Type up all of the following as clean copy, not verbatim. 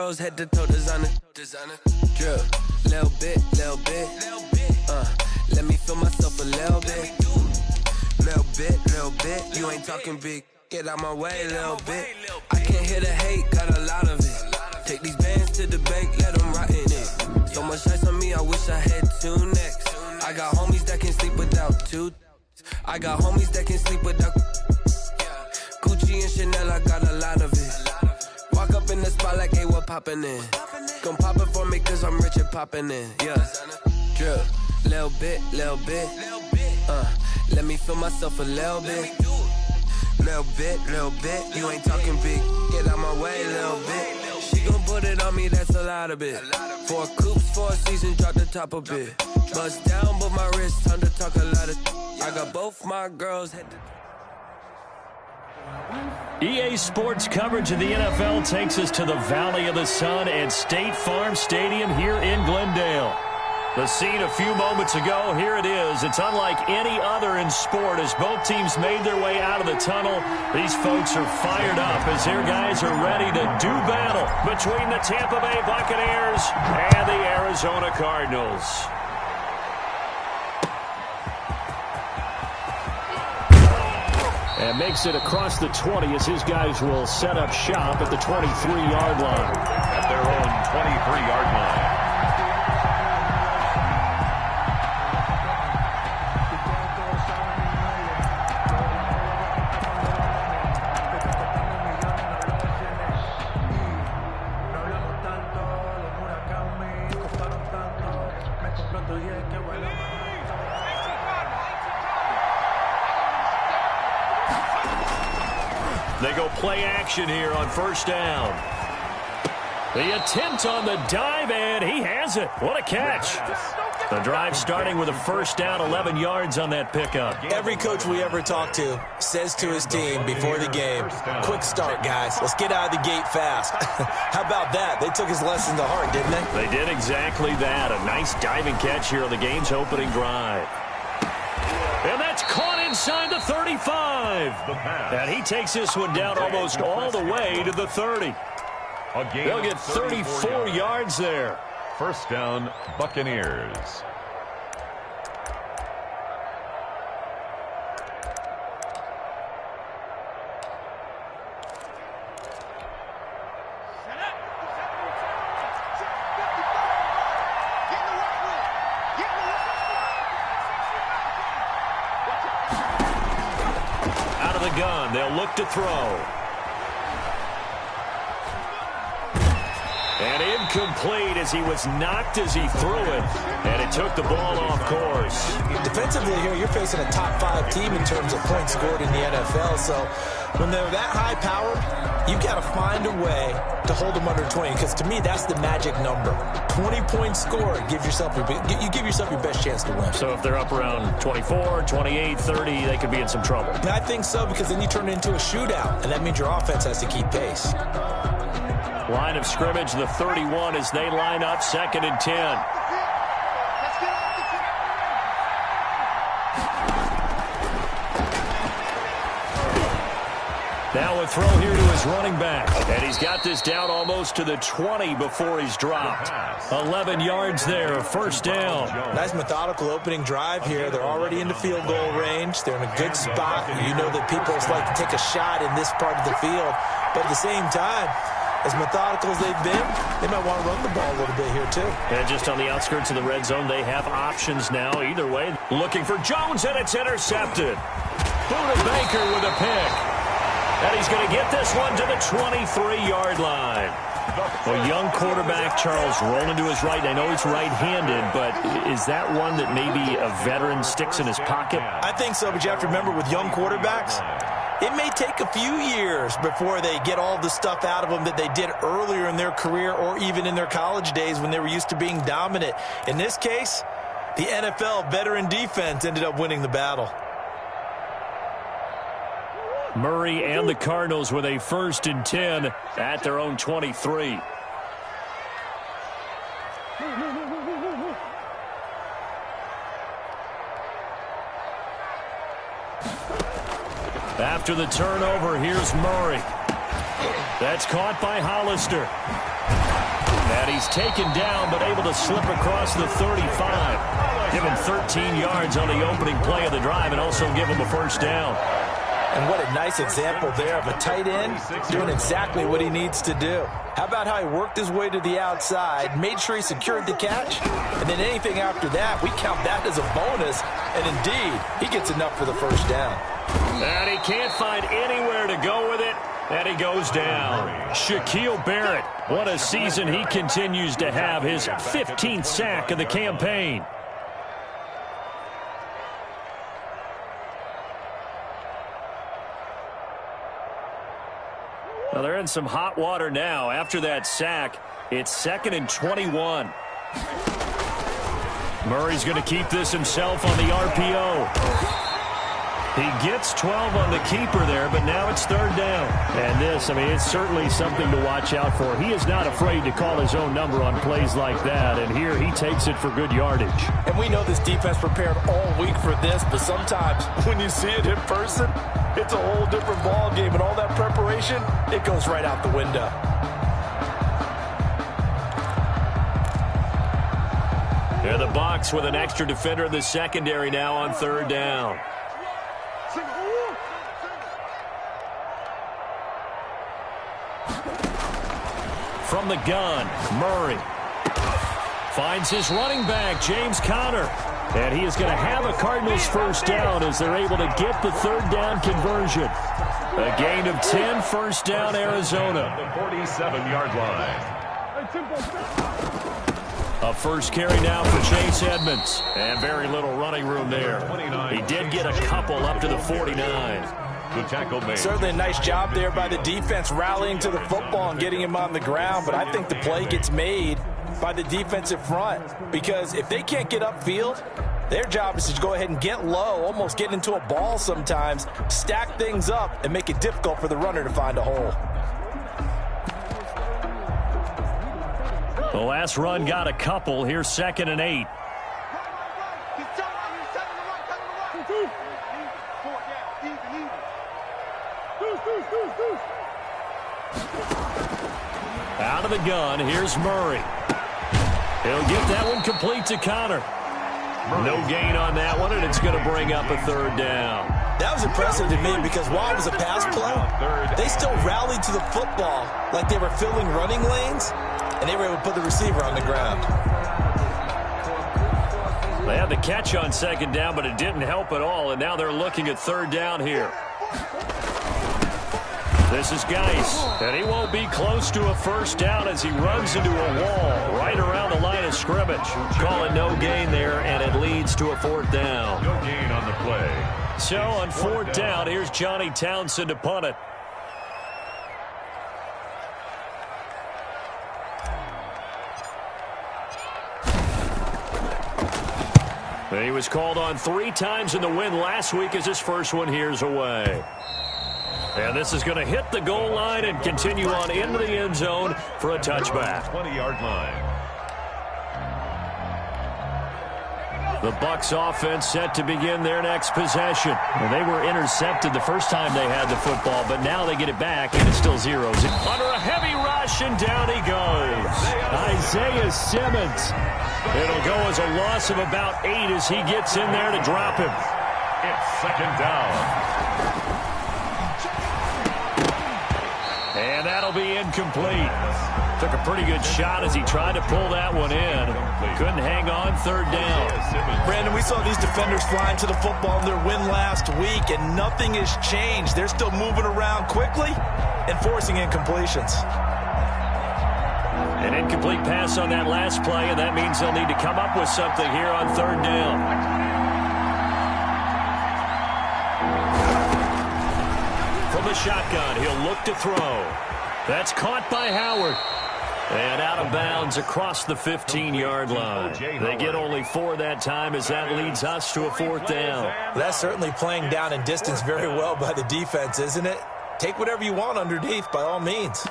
girls head to toe designer. Drip, little bit. Let me feel myself a little bit. Little bit. You ain't talking big. Get out my way, little bit. I can't hear the hate, got a lot of it. Take these bands to the bank, let them rot in it. So much ice on me, I wish I had two necks. I got homies that can sleep without two. I got homies that can sleep without Gucci and Chanel, I got a lot of it. Walk up in the spot like, hey, what poppin' in? Gon' pop it for me cause I'm rich and poppin' in. Yeah, drip, little bit. Let me feel myself a little bit. Little bit. You ain't talking big. Get out my way, little bit. She gon' put it on me, that's a lot of it. 4 coupes, 4 seasons, drop the top a bit. Bust down, but my wrist, time to talk a lot of. I got both my girls head to. EA Sports coverage of the NFL takes us to the Valley of the Sun at State Farm Stadium here in Glendale. The scene a few moments ago, here it is. It's unlike any other in sport as both teams made their way out of the tunnel. These folks are fired up as their guys are ready to do battle between the Tampa Bay Buccaneers and the Arizona Cardinals. And makes it across the 20 as his guys will set up shop at the 23-yard line. At their own 23-yard line. They go play action here on first down. The attempt on the dive, and he has it. What a catch. The drive starting with a first down, 11 yards on that pickup. Every coach we ever talk to says to his team before the game, quick start, guys. Let's get out of the gate fast. How about that? They took his lesson to heart, didn't they? They did exactly that. A nice diving catch here on the game's opening drive. And that's caught inside the 35. And he takes this one down almost all the way to the 30. They'll get 34 yards there. First down, Buccaneers. Out of the gun, they'll look to throw. And incomplete as he was knocked as he threw it. And it took the ball off course. Defensively here, you're facing a top 5 team in terms of points scored in the NFL. So when they're that high powered, you've got to find a way to hold them under 20. Because to me, that's the magic number. 20 points scored, you give yourself your best chance to win. So if they're up around 24, 28, 30, they could be in some trouble. And I think so, because then you turn it into a shootout. And that means your offense has to keep pace. Line of scrimmage, the 31 as they line up, 2nd and 10. Now a throw here to his running back. And he's got this down almost to the 20 before he's dropped. 11 yards there, a first down. Nice methodical opening drive here. They're already into field goal range. They're in a good spot. You know that people like to take a shot in this part of the field. But at the same time, as methodical as they've been, they might want to run the ball a little bit here, too. And just on the outskirts of the red zone, they have options now. Either way, looking for Jones, and it's intercepted. Buda Baker with a pick. And he's going to get this one to the 23-yard line. Well, young quarterback Charles rolling to his right. I know he's right-handed, but is that one that maybe a veteran sticks in his pocket? I think so, but you have to remember with young quarterbacks, it may take a few years before they get all the stuff out of them that they did earlier in their career or even in their college days when they were used to being dominant. In this case, the NFL veteran defense ended up winning the battle. Murray and the Cardinals with a 1st and 10 at their own 23. After the turnover, here's Murray. That's caught by Hollister. And he's taken down, but able to slip across the 35. Give him 13 yards on the opening play of the drive and also give him a first down. And what a nice example there of a tight end doing exactly what he needs to do. How about how he worked his way to the outside, made sure he secured the catch, and then anything after that, we count that as a bonus. And indeed, he gets enough for the first down. And he can't find anywhere to go with it. And he goes down. Shaquille Barrett, what a season he continues to have. His 15th sack of the campaign. Well, they're in some hot water now. After that sack, it's 2nd and 21. Murray's going to keep this himself on the RPO. He gets 12 on the keeper there, but now it's 3rd down. And this, I mean, it's certainly something to watch out for. He is not afraid to call his own number on plays like that, and here he takes it for good yardage. And we know this defense prepared all week for this, but sometimes when you see it in person, it's a whole different ball game, and all that preparation, it goes right out the window. In the box with an extra defender in the secondary now on 3rd down. From the gun, Murray finds his running back, James Conner. And he is going to have a Cardinals first down as they're able to get the 3rd down conversion. A gain of 10, first down, Arizona. The 47-yard line. A first carry now for Chase Edmonds. And very little running room there. He did get a couple up to the 49. The tackle made. Certainly a nice job there by the defense rallying to the football and getting him on the ground, but I think the play gets made by the defensive front because if they can't get upfield, their job is to go ahead and get low, almost get into a ball sometimes, stack things up, and make it difficult for the runner to find a hole. The last run got a couple. Here's 2nd and 8. Out of the gun, here's Murray. He'll get that one complete to Conner. No gain on that one, and it's going to bring up a 3rd down. That was impressive to me because while it was a pass play, they still rallied to the football like they were filling running lanes, and they were able to put the receiver on the ground. They had the catch on 2nd down, but it didn't help at all, and now they're looking at 3rd down here. This is Geis, and he won't be close to a first down as he runs into a wall right around the line of scrimmage. Calling no gain there, and it leads to a 4th down. No gain on the play. So on 4th down, here's Johnny Townsend to punt it. He was called on 3 times in the win last week as his first one here's away. And this is going to hit the goal line and continue on into the end zone for a touchback. 20-yard line. The Bucs offense set to begin their next possession. Well, they were intercepted the first time they had the football, but now they get it back, and it still zeros. Under a heavy rush, and down he goes. Isaiah Simmons. It'll go as a loss of about 8 as he gets in there to drop him. It's 2nd down. And that'll be incomplete. Took a pretty good shot as he tried to pull that one in. Couldn't hang on, 3rd down. Brandon, we saw these defenders flying to the football in their win last week, and nothing has changed. They're still moving around quickly and forcing incompletions. An incomplete pass on that last play, and that means they'll need to come up with something here on 3rd down. From the shotgun, he'll look to throw. That's caught by Howard. And out of bounds across the 15-yard line. They get only 4 that time as that leads us to a 4th down. That's certainly playing down in distance very well by the defense, isn't it? Take whatever you want underneath by all means.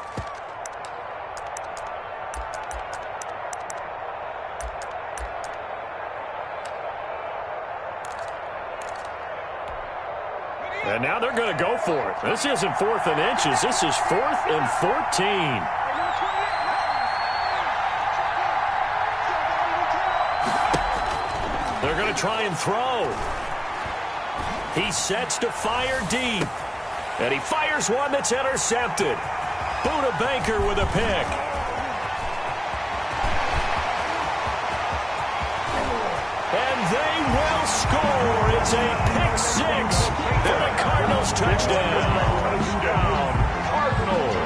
And now they're going to go for it. This isn't 4th and inches. This is 4th and 14. They're going to try and throw. He sets to fire deep. And he fires one that's intercepted. Buda Baker with a pick. And they will score. It's a pick six. And a Cardinals touchdown. Touchdown, Cardinals.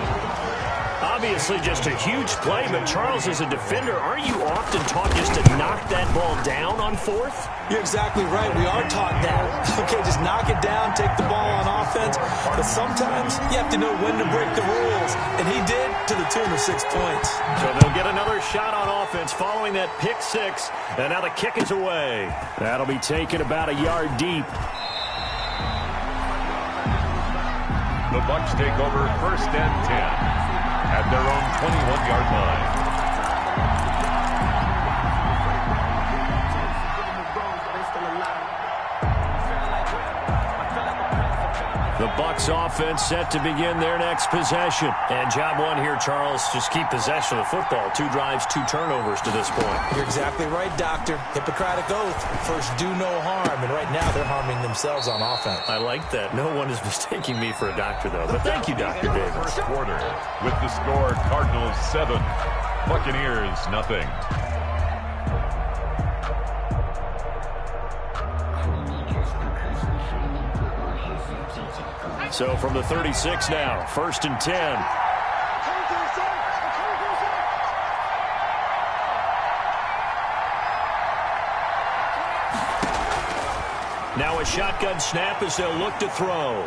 Obviously just a huge play, but Charles, as a defender, aren't you often taught just to knock that ball down on fourth? You're exactly right. We are taught that. Okay, just knock it down, take the ball on offense. But sometimes you have to know when to break the rules. And he did, to the tune of 6 points. So they'll get another shot on offense following that pick six. And now the kick is away. That'll be taken about a yard deep. The Bucs take over 1st and 10 at their own 21-yard line. The Bucs offense set to begin their next possession. And job one here, Charles, just keep possession of the football. 2 drives, 2 turnovers to this point. You're exactly right, Doctor. Hippocratic oath. First, do no harm. And right now, they're harming themselves on offense. I like that. No one is mistaking me for a doctor, though. But thank you, Dr. Davis. First quarter with the score Cardinals 7, Buccaneers nothing. So from the 36 now, 1st and 10. Now a shotgun snap as they'll look to throw.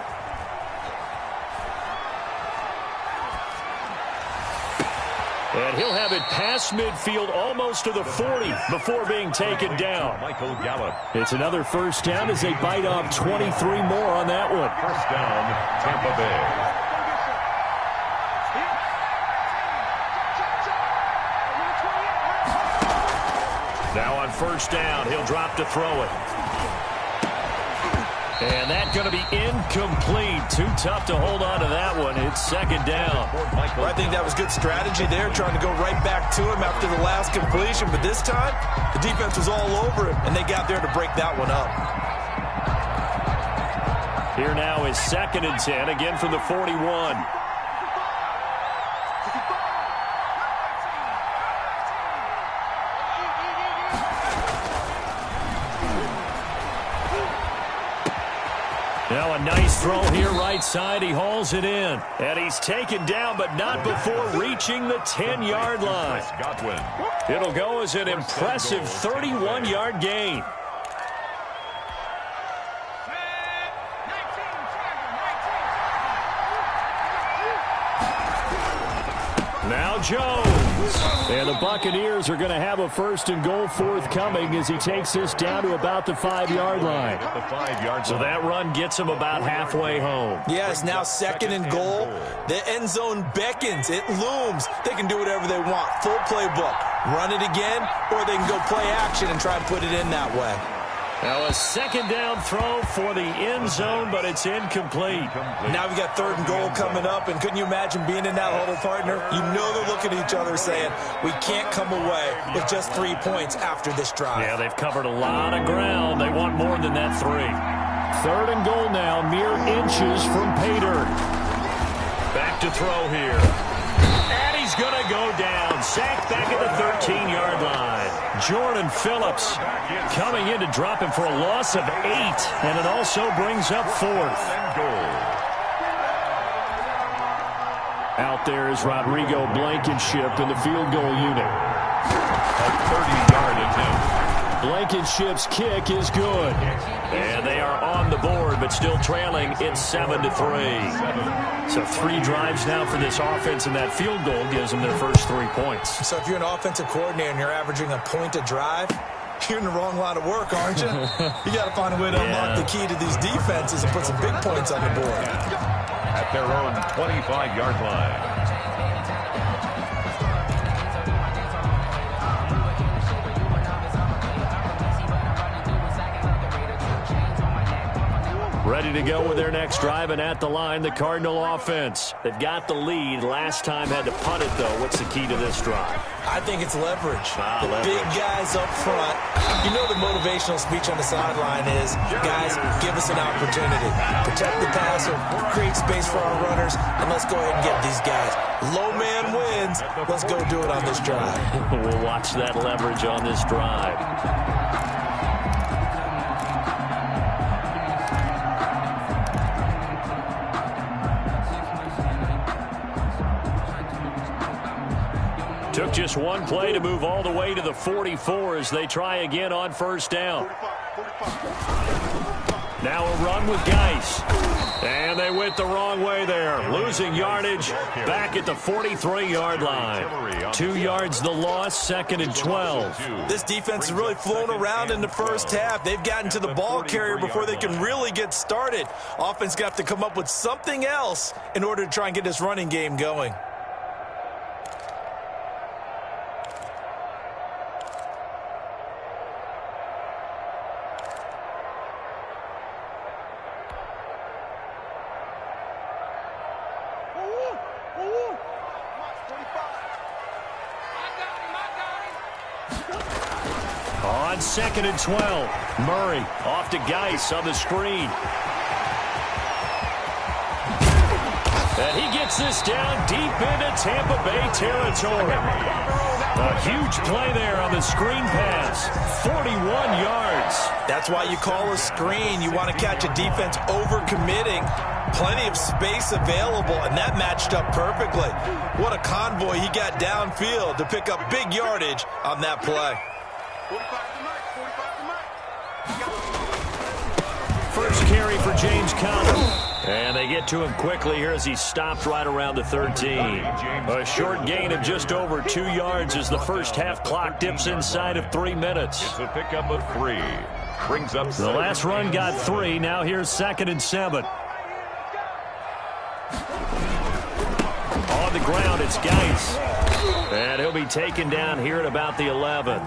And he'll have it past midfield almost to the 40 before being taken down. Michael Gallup. It's another first down as they bite off 23 more on that one. First down, Tampa Bay. Now on first down, he'll drop to throw it. And that's going to be incomplete. Too tough to hold on to that one. It's 2nd down. Well, I think that was good strategy there, trying to go right back to him after the last completion. But this time, the defense was all over him, and they got there to break that one up. Here now is 2nd and 10, again from the 41. Now a nice throw here right side. He hauls it in. And he's taken down, but not before reaching the 10-yard line. Godwin. It'll go as an impressive 31-yard gain. Now Jones. And the Buccaneers are going to have a 1st and goal forthcoming as he takes this down to about the 5-yard line. The 5-yard So that run gets him about halfway home. Yeah, it's now 2nd and goal. The end zone beckons. It looms. They can do whatever they want. Full playbook. Run it again, or they can go play action and try and put it in that way. Now a 2nd down throw for the end zone, but it's incomplete. Now we got 3rd and goal coming up, and couldn't you imagine being in that huddle, partner? You know they're looking at each other saying, we can't come away with just 3 points after this drive. Yeah, they've covered a lot of ground. They want more than that 3. 3rd and goal now, mere inches from pay dirt. Back to throw here. And he's going to go down. Sacked back at the 13-yard line. Jordan Phillips coming in to drop him for a loss of 8. And it also brings up 4th. Out there is Rodrigo Blankenship in the field goal unit. A 30-yard attempt. Blankenship's kick is good. And they are on the board, but still trailing. It's 7-3. So 3 drives now for this offense, and that field goal gives them their first 3 points. So if you're an offensive coordinator and you're averaging a point a drive, you're in the wrong line of work, aren't you? You got to find a way to unlock the key to these defenses and put some big points on the board. At their own 25-yard line. Ready to go with their next drive, and at the line, the Cardinal offense. They've got the lead. Last time had to punt it, though. What's the key to this drive? I think it's leverage. Leverage. Big guys up front. You know the motivational speech on the sideline is, guys, give us an opportunity. Protect the passer, create space for our runners, and let's go ahead and get these guys. Low man wins. Let's go do it on this drive. We'll watch that leverage on this drive. Took just one play to move all the way to the 44 as they try again on first down. Now a run with Geis. And they went the wrong way there. Losing yardage back at the 43-yard line. 2 yards the loss, 2nd and 12. This defense has really flown around in the first half. They've gotten to the ball carrier before they can really get started. Offense got to come up with something else in order to try and get this running game going. On 2nd and 12, Murray off to Geis on the screen. And he gets this down deep into Tampa Bay territory. A huge play there on the screen pass. 41 yards. That's why you call a screen. You want to catch a defense overcommitting. Plenty of space available, and that matched up perfectly. What a convoy he got downfield to pick up big yardage on that play. First carry for James Conner. And they get to him quickly here as he stopped right around the 13. A short gain of just over 2 yards as the first half clock dips inside of 3 minutes. It's a pickup of 3. Brings up the last run got 3. Now here's 2nd and 7. On the ground, it's Geis. And he'll be taken down here at about the 11.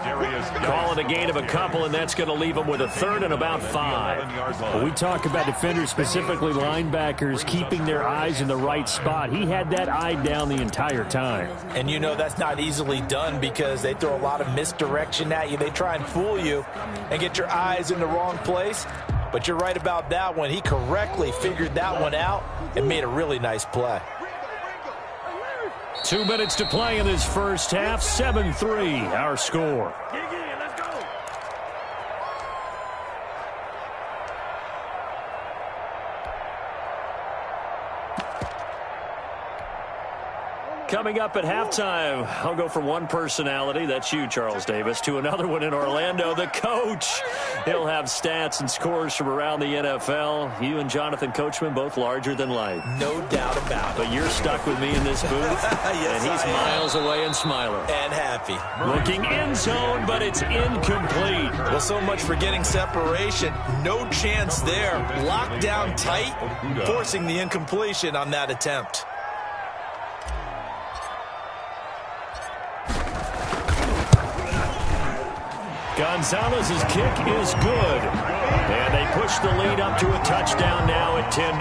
Calling a gain of a couple, and that's going to leave him with a 3rd and about 5. When we talk about defenders, specifically linebackers, keeping their eyes in the right spot. He had that eye down the entire time. And you know that's not easily done because they throw a lot of misdirection at you. They try and fool you and get your eyes in the wrong place. But you're right about that one. He correctly figured that one out and made a really nice play. 2 minutes to play in this first half. 7-3, our score. Coming up at halftime, I'll go from one personality, that's you, Charles Davis, to another one in Orlando, the coach. He'll have stats and scores from around the NFL. You and Jonathan Coachman, both larger than life. No doubt about it. But you're stuck with me in this booth, yes, and he's miles away and smiling. And happy. Looking end zone, but it's incomplete. Well, so much for getting separation. No chance there. Locked down tight, forcing the incompletion on that attempt. Gonzalez's kick is good. And they push the lead up to a touchdown now at 10-3.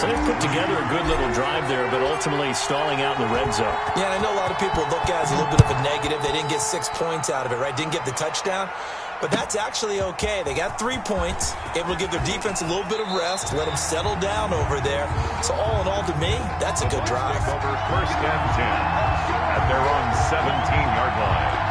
So they've put together a good little drive there, but ultimately stalling out in the red zone. Yeah, I know a lot of people look at it as a little bit of a negative. They didn't get 6 points out of it, right? Didn't get the touchdown. But that's actually okay. They got 3 points, able to give their defense a little bit of rest, let them settle down over there. So all in all, to me, that's a good drive. Over 1st and 10 at their own 17-yard line.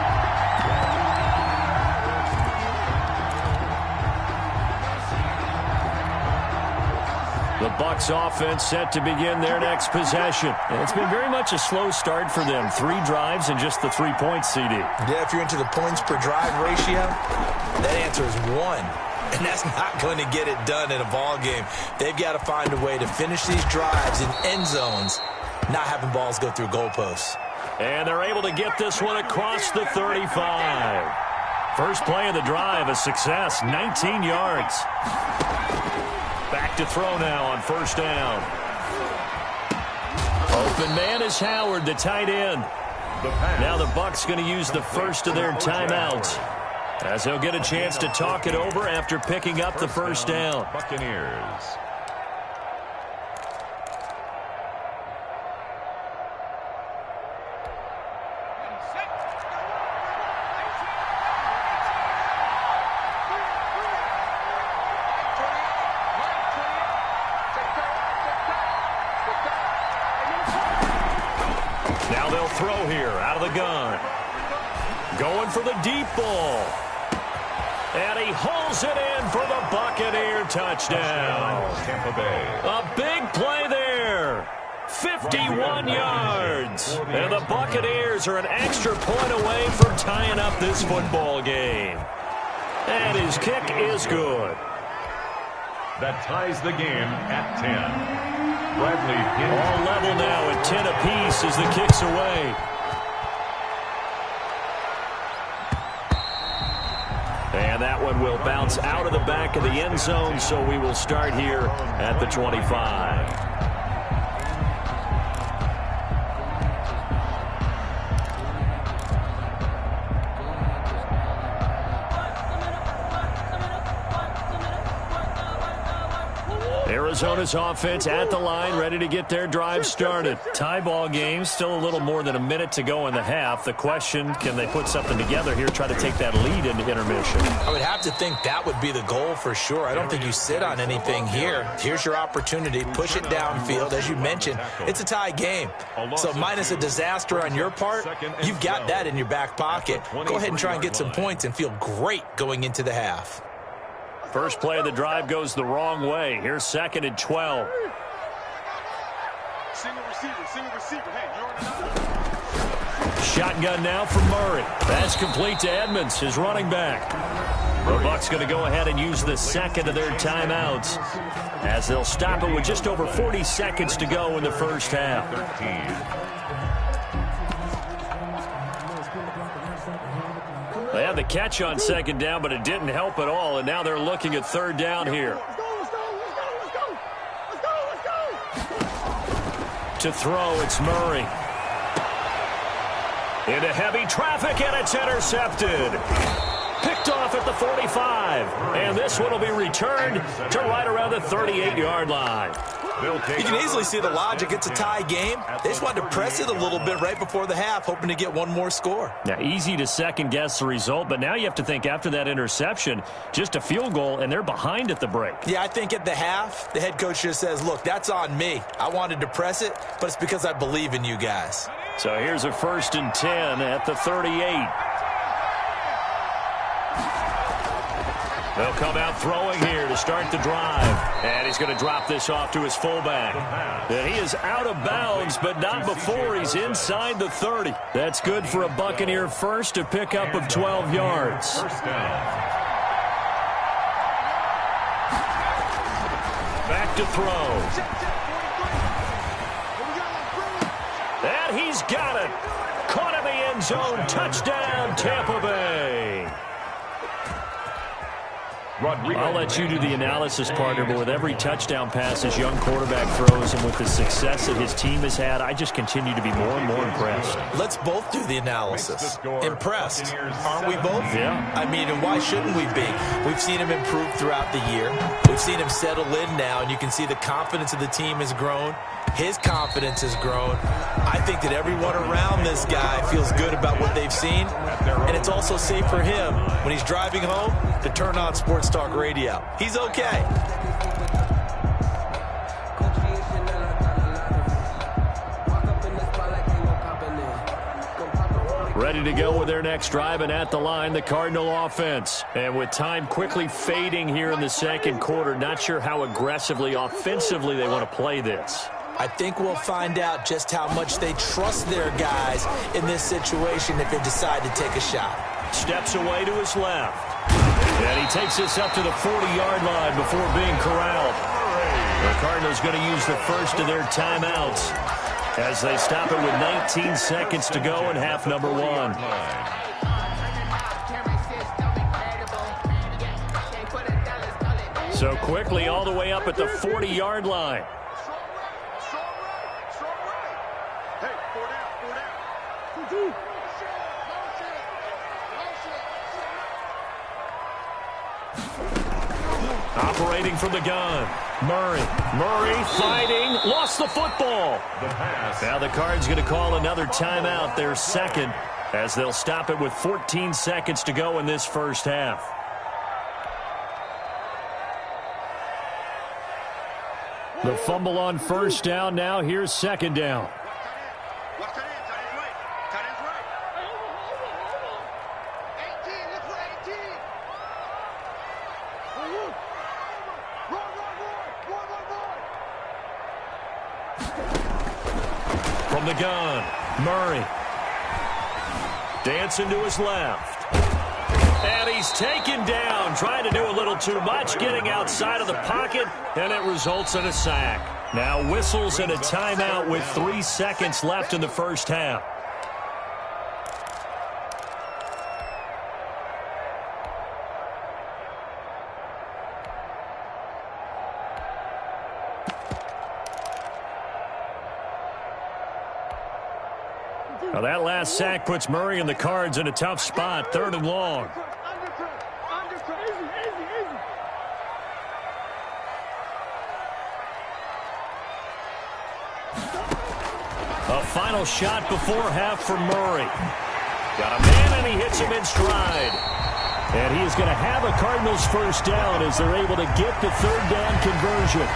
The Bucs offense set to begin their next possession. And it's been very much a slow start for them. 3 drives and just the 3 points, CD. Yeah, if you're into the points per drive ratio, that answer is 1. And that's not going to get it done in a ball game. They've got to find a way to finish these drives in end zones, not having balls go through goalposts. And they're able to get this one across the 35. First play of the drive, a success, 19 yards. Back to throw now on first down. Open man is Howard, the tight end. Now the Bucs going to use the first of their timeouts. As he'll get a chance to talk it over after picking up the first down. Buccaneers. Now they'll throw here out of the gun. Going for the deep ball. And he hauls it in for the Buccaneer touchdown. Tampa Bay. A big play there. 51 yards. And the Buccaneers are an extra point away from tying up this football game. And his kick is good. That ties the game at 10. Bradley all level now at 10 apiece as the kick's away. And that one will bounce out of the back of the end zone, so we will start here at the 25. Arizona's offense at the line, ready to get their drive started. Tie ball game, still a little more than a minute to go in the half. The question, can they put something together here, try to take that lead into intermission? I would have to think that would be the goal for sure. I don't think you sit on anything here. Here's your opportunity. Push it downfield. As you mentioned, it's a tie game. So minus a disaster on your part, you've got that in your back pocket. Go ahead and try and get some points and feel great going into the half. First play of the drive goes the wrong way. Here's 2nd and 12. Single receiver. Hey, you're Shotgun now for Murray. That's complete to Edmonds, his running back. The Bucs going to go ahead and use the second of their timeouts as they'll stop it with just over 40 seconds to go in the first half. They had the catch on 2nd down, but it didn't help at all, and now they're looking at 3rd down here. To throw, it's Murray. Into heavy traffic, and it's intercepted. Picked off at the 45, and this one will be returned to right around the 38-yard line. You can easily see the logic. It's a tie game. They just wanted to press it a little bit right before the half, hoping to get one more score. Now, easy to second-guess the result, but now you have to think after that interception, just a field goal, and they're behind at the break. Yeah, I think at the half, the head coach just says, look, that's on me. I wanted to press it, but it's because I believe in you guys. So here's a 1st and 10 at the 38. They'll come out throwing here to start the drive. And he's going to drop this off to his fullback. And he is out of bounds, but not before he's inside the 30. That's good for a Buccaneer first to pick up of 12 yards. Back to throw. And he's got it. Caught in the end zone. Touchdown, Tampa Bay. I'll let you do the analysis, partner, but with every touchdown pass this young quarterback throws and with the success that his team has had, I just continue to be more and more impressed. Let's both do the analysis. Impressed. Aren't we both? Yeah. I mean, and why shouldn't we be? We've seen him improve throughout the year. We've seen him settle in now, and you can see the confidence of the team has grown. His confidence has grown. I think that everyone around this guy feels good about what they've seen, and it's also safe for him when he's driving home to turn on Sports Talk Radio. He's okay. Ready to go with their next drive, and at the line, the Cardinal offense. And with time quickly fading here in the second quarter, not sure how aggressively, offensively they want to play this. I think we'll find out just how much they trust their guys in this situation if they decide to take a shot. Steps away to his left. And he takes this up to the 40-yard line before being corralled. The Cardinals going to use the first of their timeouts as they stop it with 19 seconds to go in half number 1. So quickly all the way up at the 40-yard line. Operating from the gun. Murray fighting. Lost the football. Now the Cards going to call another timeout, their second, as they'll stop it with 14 seconds to go in this first half. The fumble on first down. Now here's second down. From the gun, Murray. Dancing to his left. And he's taken down, trying to do a little too much, getting outside of the pocket, and it results in a sack. Now whistles and a timeout with 3 seconds left in the first half. Now that last sack puts Murray and the Cards in a tough spot, 3rd and long. A final shot before half for Murray. Got a man, and he hits him in stride. And he is going to have a Cardinals first down as they're able to get the 3rd down conversion.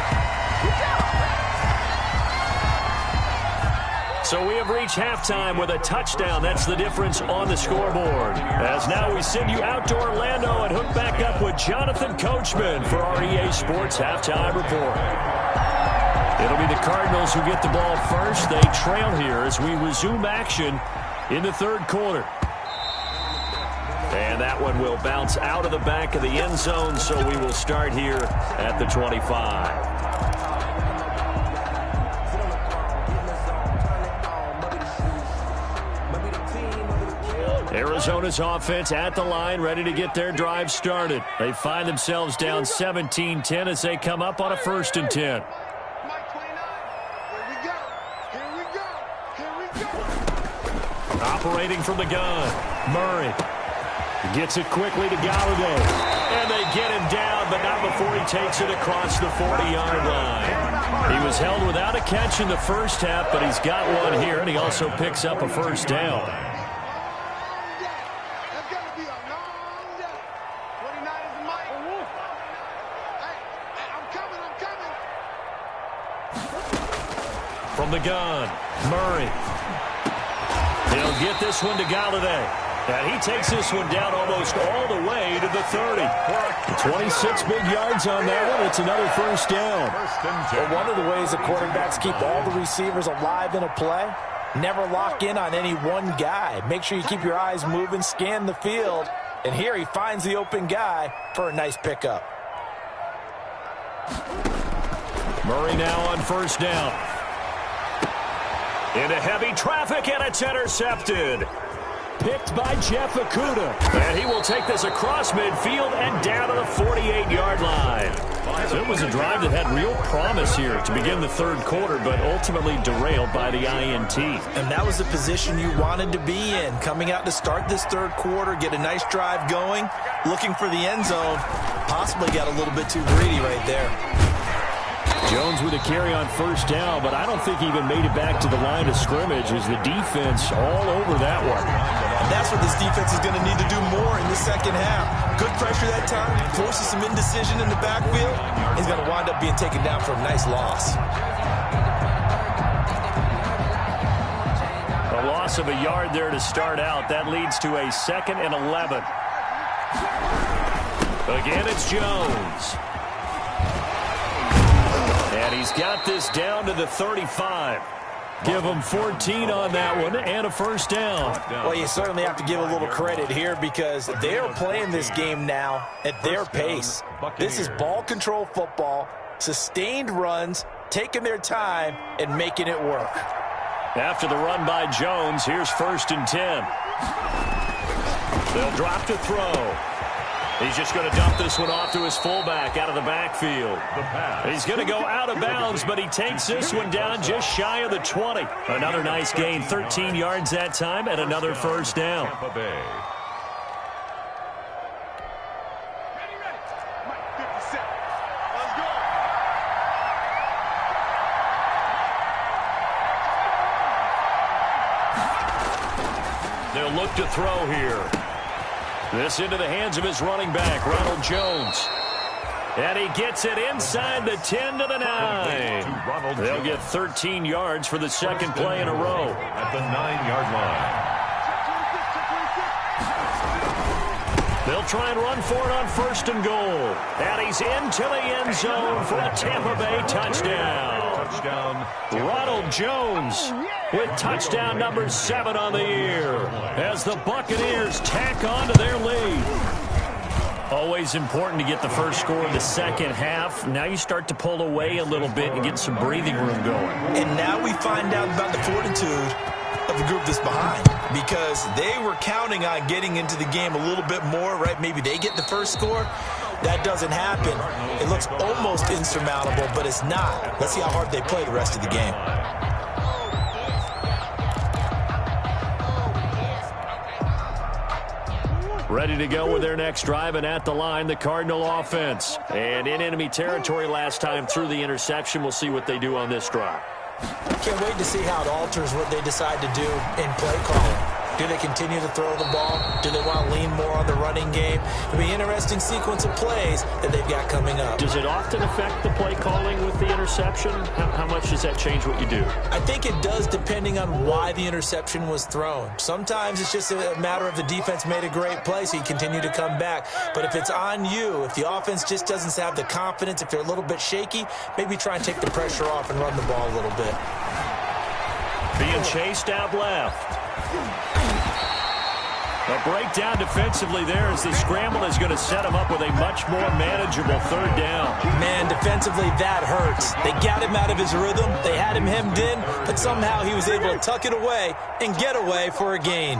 So we have reached halftime with a touchdown. That's the difference on the scoreboard. As now we send you out to Orlando and hook back up with Jonathan Coachman for our EA Sports Halftime Report. It'll be the Cardinals who get the ball first. They trail here as we resume action in the 3rd quarter. And that one will bounce out of the back of the end zone, so we will start here at the 25. Arizona's offense at the line, ready to get their drive started. They find themselves down 17-10 as they come up on a 1st and 10. Operating from the gun, Murray gets it quickly to Galladay. And they get him down, but not before he takes it across the 40-yard line. He was held without a catch in the first half, but he's got one here, and he also picks up a first down. From the gun, Murray. He'll get this one to Galladay. And he takes this one down almost all the way to the 30. 26 big yards on that one. It's another first down. Well, one of the ways the quarterbacks keep all the receivers alive in a play, never lock in on any one guy. Make sure you keep your eyes moving, scan the field. And here he finds the open guy for a nice pickup. Murray now on first down. Into heavy traffic, and it's intercepted. Picked by Jeff Okudah. And he will take this across midfield and down to the 48-yard line. So it was a drive that had real promise here to begin the 3rd quarter, but ultimately derailed by the INT. And that was the position you wanted to be in. Coming out to start this 3rd quarter, get a nice drive going, looking for the end zone. Possibly got a little bit too greedy right there. Jones with a carry on first down, but I don't think he even made it back to the line of scrimmage as the defense all over that one. And that's what this defense is going to need to do more in the second half. Good pressure that time, forces some indecision in the backfield. He's going to wind up being taken down for a nice loss. A loss of a yard there to start out. That leads to a 2nd and 11. Again, it's Jones. And he's got this down to the 35. Give him 14 on that one and a first down. Well, you certainly have to give a little credit here because they are playing this game now at their pace. This is ball control football, sustained runs, taking their time and making it work. After the run by Jones, here's 1st and 10. They'll drop to throw. He's just going to dump this one off to his fullback out of the backfield. He's going to go out of bounds, but he takes this one down just shy of the 20. Another nice gain, 13 yards that time, and another first down. They'll look to throw here. This into the hands of his running back, Ronald Jones. And he gets it inside the 10 to the 9. They'll get 13 yards for the second play in a row. At the 9-yard line. They'll try and run for it on 1st and goal. And he's into the end zone for a Tampa Bay touchdown. Ronald Jones with touchdown number 7 on the year as the Buccaneers tack on to their lead. Always important to get the first score in the second half. Now you start to pull away a little bit and get some breathing room going. And now we find out about the fortitude of the group that's behind, because they were counting on getting into the game a little bit more, right? Maybe they get the first score. That doesn't happen. It looks almost insurmountable, but it's not. Let's see how hard they play the rest of the game. Ready to go with their next drive, and at the line, the Cardinal offense. And in enemy territory last time through the interception. We'll see what they do on this drive. Can't wait to see how it alters what they decide to do in play calling. Do they continue to throw the ball? Do they want to lean more on the running game? It'll be an interesting sequence of plays that they've got coming up. Does it often affect the play calling with the interception? How much does that change what you do? I think it does, depending on why the interception was thrown. Sometimes it's just a matter of the defense made a great play, so you continue to come back. But if it's on you, if the offense just doesn't have the confidence, if they're a little bit shaky, maybe try and take the pressure off and run the ball a little bit. Being chased out left. A breakdown defensively there as the scramble is going to set him up with a much more manageable 3rd down. Man, defensively, that hurts. They got him out of his rhythm. They had him hemmed in, but somehow he was able to tuck it away and get away for a gain.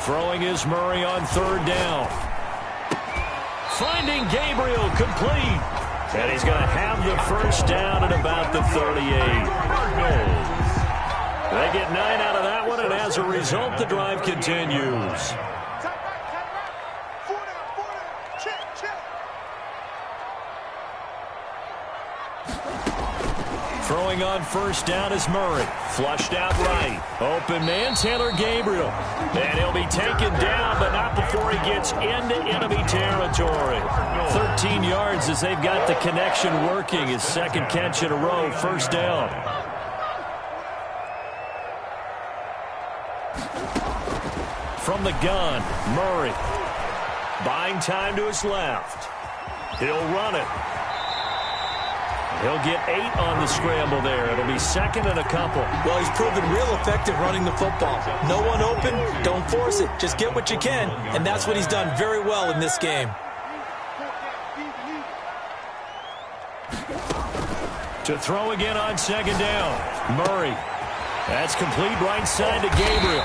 Throwing is Murray on 3rd down. Finding Gabriel complete. And he's going to have the first down at about the 38. They get 9 out of that one, and as a result, the drive continues. Throwing on 1st down is Murray. Flushed out right. Open man, Taylor Gabriel. And he'll be taken down, but not before he gets into enemy territory. 13 yards as they've got the connection working. His 2nd catch in a row, 1st down. From the gun, Murray. Buying time to his left. He'll run it. He'll get 8 on the scramble there. It'll be 2nd and a couple. Well, he's proven real effective running the football. No one open, don't force it. Just get what you can, and that's what he's done very well in this game. To throw again on 2nd down. Murray. That's complete right side to Gabriel.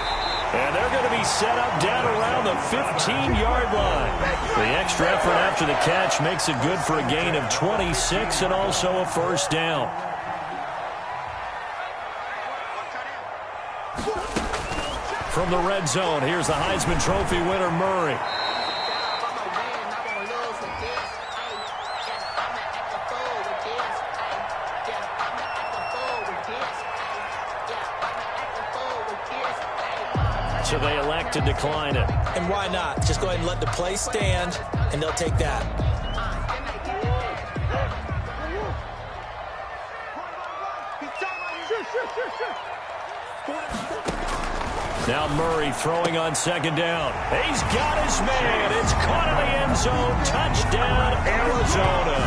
And they're going to be set up down around the 15-yard line. The extra effort after the catch makes it good for a gain of 26 and also a 1st down. From the red zone, here's the Heisman Trophy winner, Murray. So they elect to decline it. And why not? Just go ahead and let the play stand, and they'll take that. Now Murray throwing on 2nd down. He's got his man. It's caught in the end zone. Touchdown, Arizona.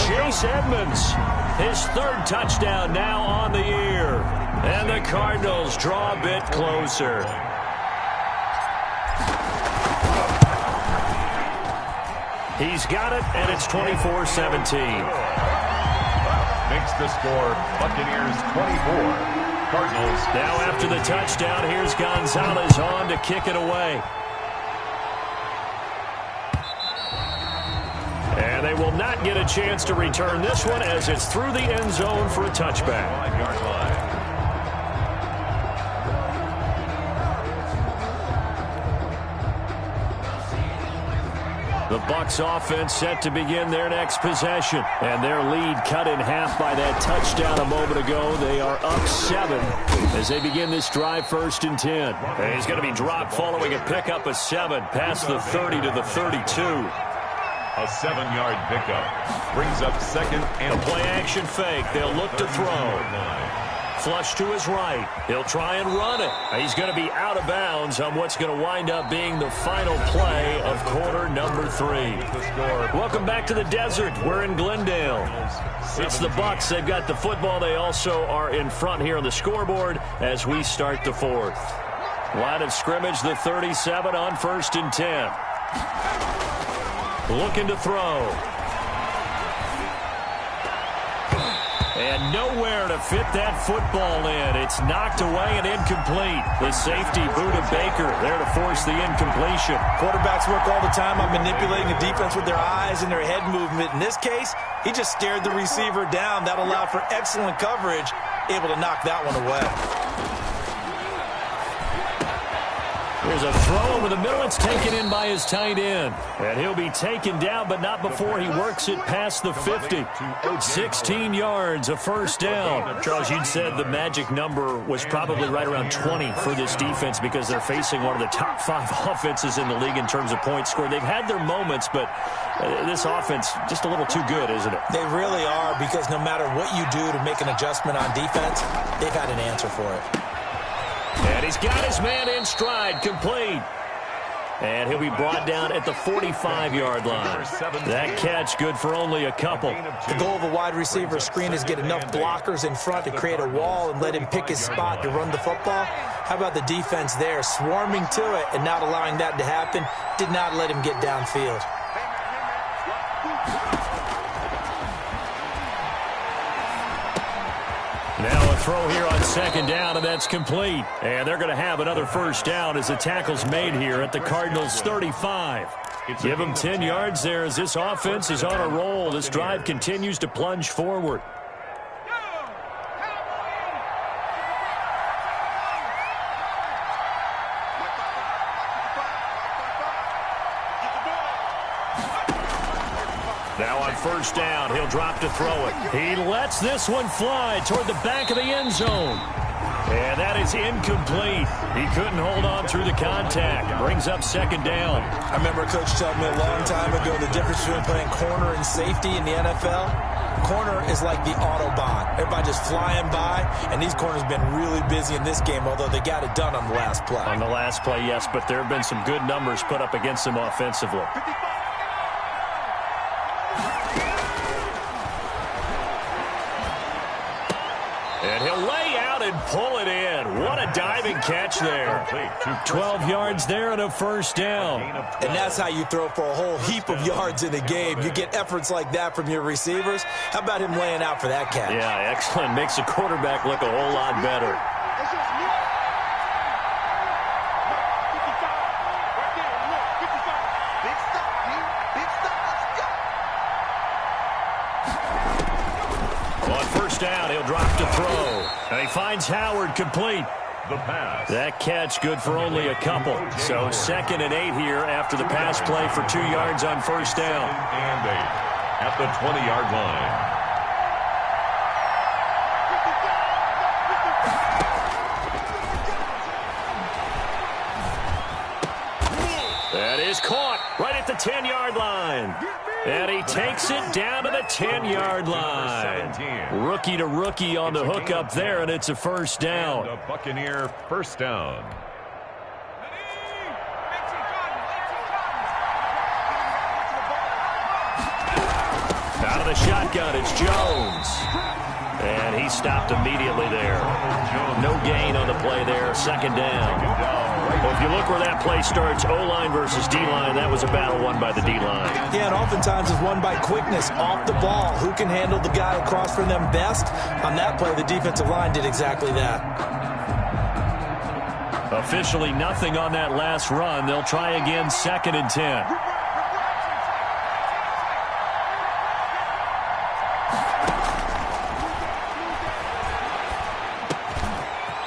Chase Edmonds, his 3rd touchdown now on the year. And the Cardinals draw a bit closer. He's got it, and it's 24-17. Makes the score Buccaneers 24. Cardinals. Now after the touchdown, here's Gonzalez on to kick it away. And they will not get a chance to return this one as it's through the end zone for a touchback. 5-yard line. The Bucs offense set to begin their next possession. And their lead cut in half by that touchdown a moment ago. They are up 7 as they begin this drive, 1st and 10. And he's going to be dropped following a pickup of 7 past the 30 to the 32. A 7-yard pickup brings up 2nd and a play-action fake. They'll look to throw. Flush to his right. He'll try and run it. He's going to be out of bounds on what's going to wind up being the final play of quarter number 3. Welcome back to the desert. We're in Glendale. It's the Bucs. They've got the football. They also are in front here on the scoreboard as we start the 4th. Line of scrimmage, the 37 on 1st and 10. Looking to throw. And nowhere to fit that football in. It's knocked away and incomplete. The safety, Buda Baker, there to force the incompletion. Quarterbacks work all the time on manipulating the defense with their eyes and their head movement. In this case, he just stared the receiver down. That allowed for excellent coverage, able to knock that one away. There's a throw over the middle. It's taken in by his tight end. And he'll be taken down, but not before he works it past the 50. 16 yards, a 1st down. Charles, you'd said the magic number was probably right around 20 for this defense because they're facing one of the top 5 offenses in the league in terms of points scored. They've had their moments, but this offense just a little too good, isn't it? They really are, because no matter what you do to make an adjustment on defense, they've had an answer for it. And he's got his man in stride, complete. And he'll be brought down at the 45-yard line. That catch good for only a couple. The goal of a wide receiver screen is get enough blockers in front to create a wall and let him pick his spot to run the football. How about the defense there, swarming to it and not allowing that to happen? Did not let him get downfield. Now a throw here on 2nd down, and that's complete. And they're going to have another 1st down as the tackle's made here at the Cardinals' 35. Give them 10 yards there as this offense is on a roll. This drive continues to plunge forward. Now on 1st down, he'll drop to throw it. He lets this one fly toward the back of the end zone. And that is incomplete. He couldn't hold on through the contact. Brings up 2nd down. I remember a coach telling me a long time ago the difference between playing corner and safety in the NFL. Corner is like the Autobahn. Everybody just flying by, and these corners have been really busy in this game, although they got it done on the last play. On the last play, yes, but there have been some good numbers put up against them offensively. And he'll lay out and pull it in. What a diving catch there. 12 yards there and a 1st down. And that's how you throw for a whole heap of yards in a game. You get efforts like that from your receivers. How about him laying out for that catch? Yeah, excellent. Makes the quarterback look a whole lot better. On 1st down, he'll drop to throw. And he finds Howard, complete. The pass. That catch good for only a couple. So 2nd and 8 here after the pass play for 2 yards on 1st down. 2nd and 8 at the 20-yard line. That is caught right at the 10-yard line. And he takes it down to the 10-yard line. Rookie to rookie on the hook up there, and it's a 1st down. The Buccaneer 1st down. Out of the shotgun, it's Jones. And he stopped immediately there. No gain on the play there, 2nd down. Well, if you look where that play starts, O-line versus D-line, that was a battle won by the D-line. Yeah, and oftentimes it's won by quickness off the ball. Who can handle the guy across from them best? On that play, the defensive line did exactly that. Officially nothing on that last run. They'll try again, 2nd and 10.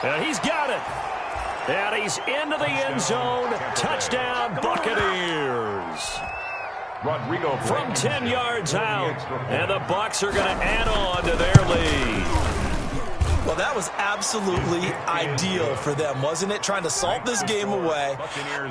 And he's got it. And he's into the end zone. Touchdown, Buccaneers. from 10 yards out. And the Bucs are going to add on to their lead. Well, that was absolutely ideal for them, wasn't it? Trying to salt this game away.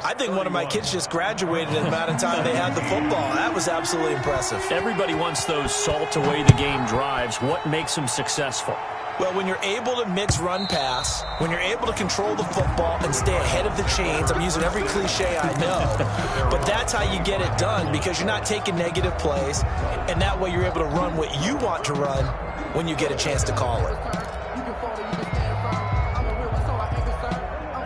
I think one of my kids just graduated in the amount of time they had the football. That was absolutely impressive. Everybody wants those salt-away-the-game drives. What makes them successful? Well, when you're able to mix run-pass, when you're able to control the football and stay ahead of the chains, I'm using every cliche I know, but that's how you get it done because you're not taking negative plays, and that way you're able to run what you want to run when you get a chance to call it.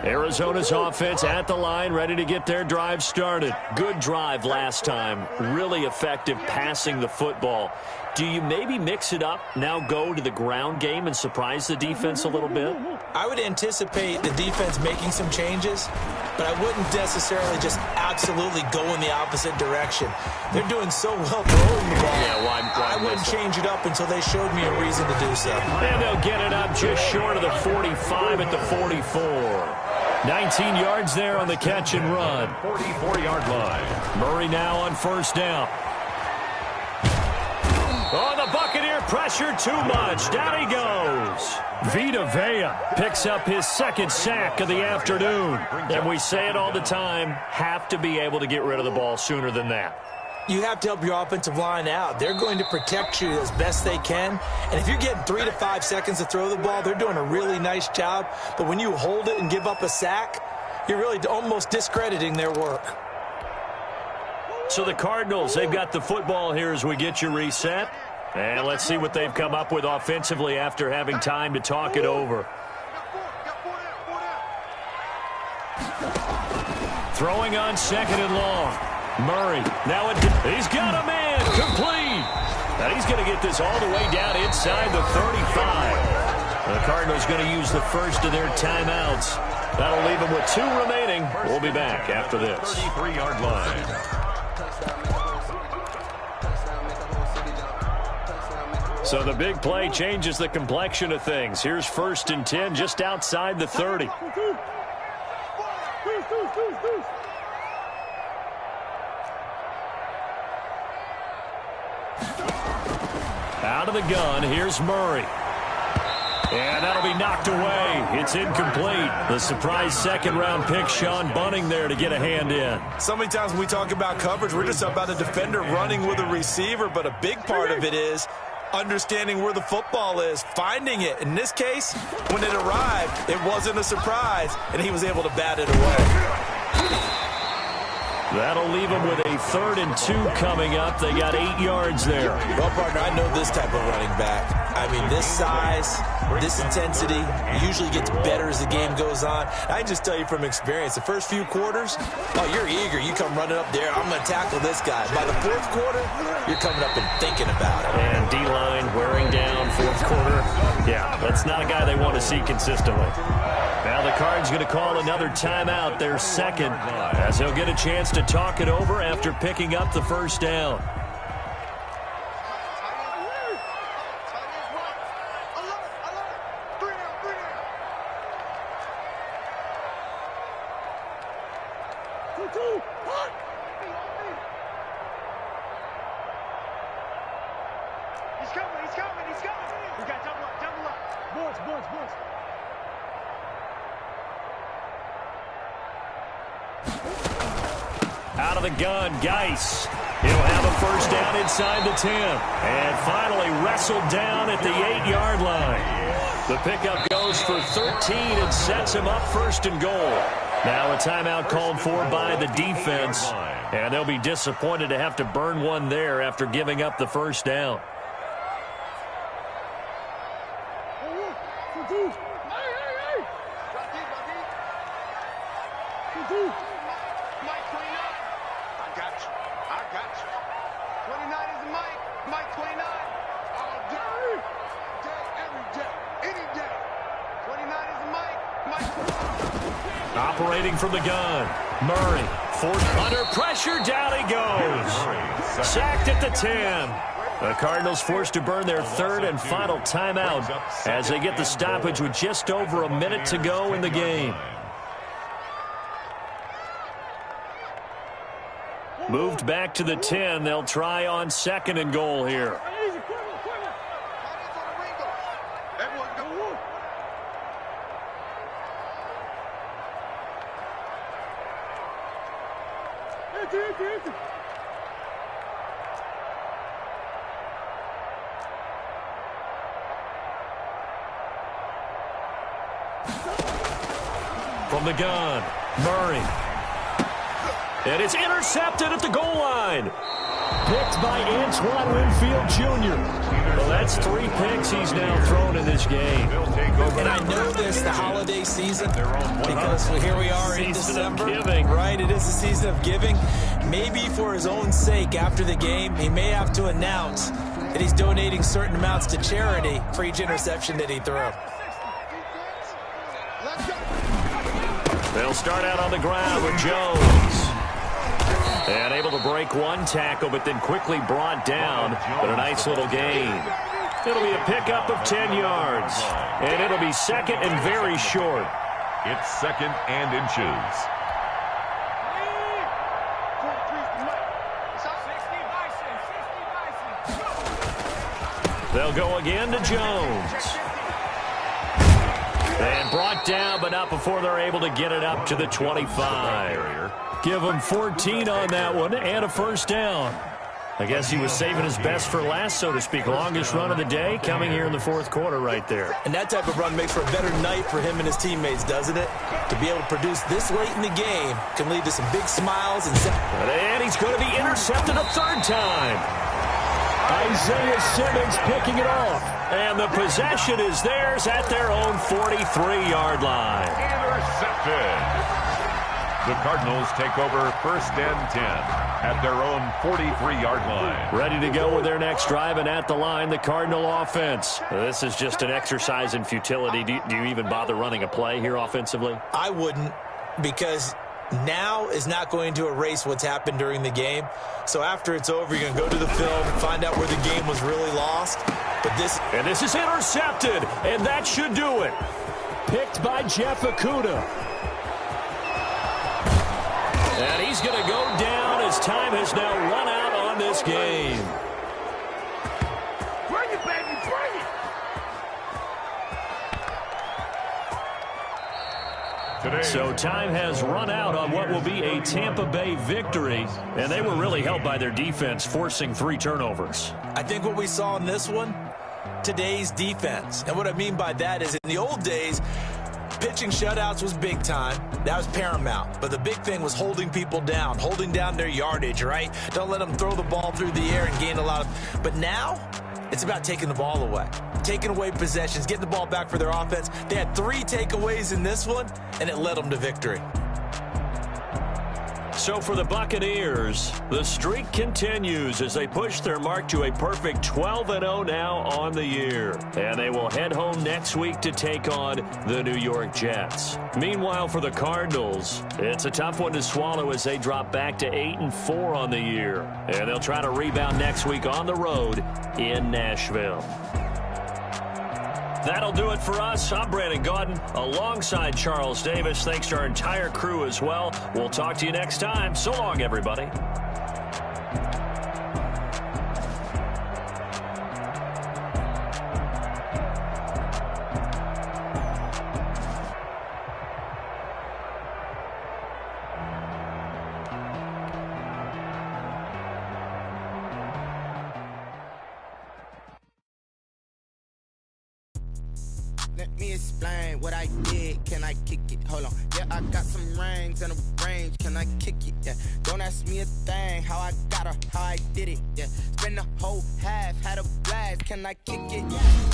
Arizona's offense at the line, ready to get their drive started. Good drive last time. Really effective passing the football. Do you maybe mix it up, now go to the ground game and surprise the defense a little bit? I would anticipate the defense making some changes, but I wouldn't necessarily just absolutely go in the opposite direction. They're doing so well throwing the ball. Yeah, why I wouldn't change it up until they showed me a reason to do so. And they'll get it up just short of the 45 at the 44. 19 yards there on the catch and run. 44-yard line. Murray now on first down. Oh, the Buccaneer pressure too much. Down he goes. Vita Vea picks up his second sack of the afternoon. And we say it all the time, have to be able to get rid of the ball sooner than that. You have to help your offensive line out. They're going to protect you as best they can. And if you're getting 3 to 5 seconds to throw the ball, they're doing a really nice job. But when you hold it and give up a sack, you're really almost discrediting their work. So the Cardinals, they've got the football here as we get you reset. And let's see what they've come up with offensively after having time to talk it over. Throwing on second and long. Murray, now he's got a man, complete. And he's going to get this all the way down inside the 35. The Cardinals going to use the first of their timeouts. That'll leave them with 2 remaining. We'll be back after this. 33-yard line. So the big play changes the complexion of things. Here's 1st and 10 just outside the 30. Out of the gun, here's Murray. And that'll be knocked away. It's incomplete. The surprise second-round pick, Sean Bunting, there to get a hand in. So many times when we talk about coverage, we're just about a defender running with a receiver, but a big part of it is understanding where the football is, finding it. In this case, when it arrived, it wasn't a surprise, and he was able to bat it away. That'll leave them with a 3rd and 2 coming up. They got 8 yards there. Well, partner, I know this type of running back. I mean, this size, this intensity usually gets better as the game goes on. I can just tell you from experience, the first few quarters, oh, you're eager. You come running up there, I'm going to tackle this guy. By the 4th quarter, you're coming up and thinking about it. And D-line wearing down 4th quarter. Yeah, that's not a guy they want to see consistently. Now the Cards going to call another timeout, their second, as they'll get a chance to talk it over after picking up the first down. He's coming. We got double up. Boards. Out of the gun, Geis. He'll have a first down inside the 10. And finally wrestled down at the 8-yard line. The pickup goes for 13 and sets him up 1st and goal. Now a timeout called for by the defense. And they'll be disappointed to have to burn one there after giving up the first down. Operating from the gun, Murray forced under pressure, down he goes. Sacked at the 10. The Cardinals forced to burn their 3rd and final timeout as they get the stoppage with just over a minute to go in the game. Moved back to the 10. They'll try on 2nd and goal here. From the gun, Murray. And it's intercepted at the goal line. Picked by Antoine Winfield Jr. Well, that's 3 picks he's now thrown in this game. And I know this, the holiday season, because here we are in December. Right, it is the season of giving. Maybe for his own sake, after the game, he may have to announce that he's donating certain amounts to charity for each interception that he threw. They'll start out on the ground with Jones. And able to break one tackle, but then quickly brought down. But a nice little gain. It'll be a pickup of 10 yards. And it'll be 2nd and very short. It's 2nd and inches. They'll go again to Jones. And brought down, but not before they're able to get it up to the 25. Give him 14 on that one and a first down. I guess he was saving his best for last, so to speak. Longest run of the day coming here in the 4th quarter right there. And that type of run makes for a better night for him and his teammates, doesn't it? To be able to produce this late in the game can lead to some big smiles. And he's going to be intercepted a 3rd time. Isaiah Simmons picking it off. And the possession is theirs at their own 43-yard line. Intercepted. The Cardinals take over 1st and 10 at their own 43-yard line. Ready to go with their next drive, and at the line, the Cardinal offense. This is just an exercise in futility. Do you even bother running a play here offensively? I wouldn't, because now is not going to erase what's happened during the game. So after it's over, you're going to go to the film, find out where the game was really lost. But this is intercepted, and that should do it. Picked by Jeff Okudah. And he's going to go down as time has now run out on this game. Bring it, baby, bring it! So time has run out on what will be a Tampa Bay victory, and they were really helped by their defense, forcing 3 turnovers. I think what we saw in this one, today's defense. And what I mean by that is in the old days, pitching shutouts was big time. That was paramount. But the big thing was holding people down, holding down their yardage, right? Don't let them throw the ball through the air and gain a lot of... But now, it's about taking the ball away. Taking away possessions, getting the ball back for their offense. They had 3 takeaways in this one, and it led them to victory. So for the Buccaneers, the streak continues as they push their mark to a perfect 12-0 now on the year. And they will head home next week to take on the New York Jets. Meanwhile, for the Cardinals, it's a tough one to swallow as they drop back to 8-4 on the year. And they'll try to rebound next week on the road in Nashville. That'll do it for us. I'm Brandon Gaudin alongside Charles Davis. Thanks to our entire crew as well. We'll talk to you next time. So long, everybody. Let me explain what I did. Can I kick it? Hold on. Yeah, I got some rings and a range. Can I kick it? Yeah. Don't ask me a thing. How I got her, how I did it. Yeah. Spend the whole half, had a blast. Can I kick it?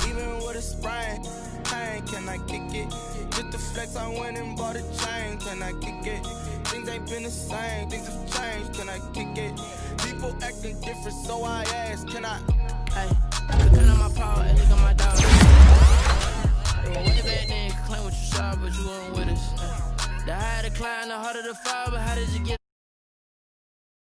Even with a sprain, pain. Can I kick it? Just the flex, I went and bought a chain. Can I kick it? Things ain't been the same. Things have changed. Can I kick it? People acting different, so I ask. Can I? Hey, turn on my power and look at my dog. Way back then, claim what you saw, but you weren't with us. The higher the climb, the harder the fall, but how did you get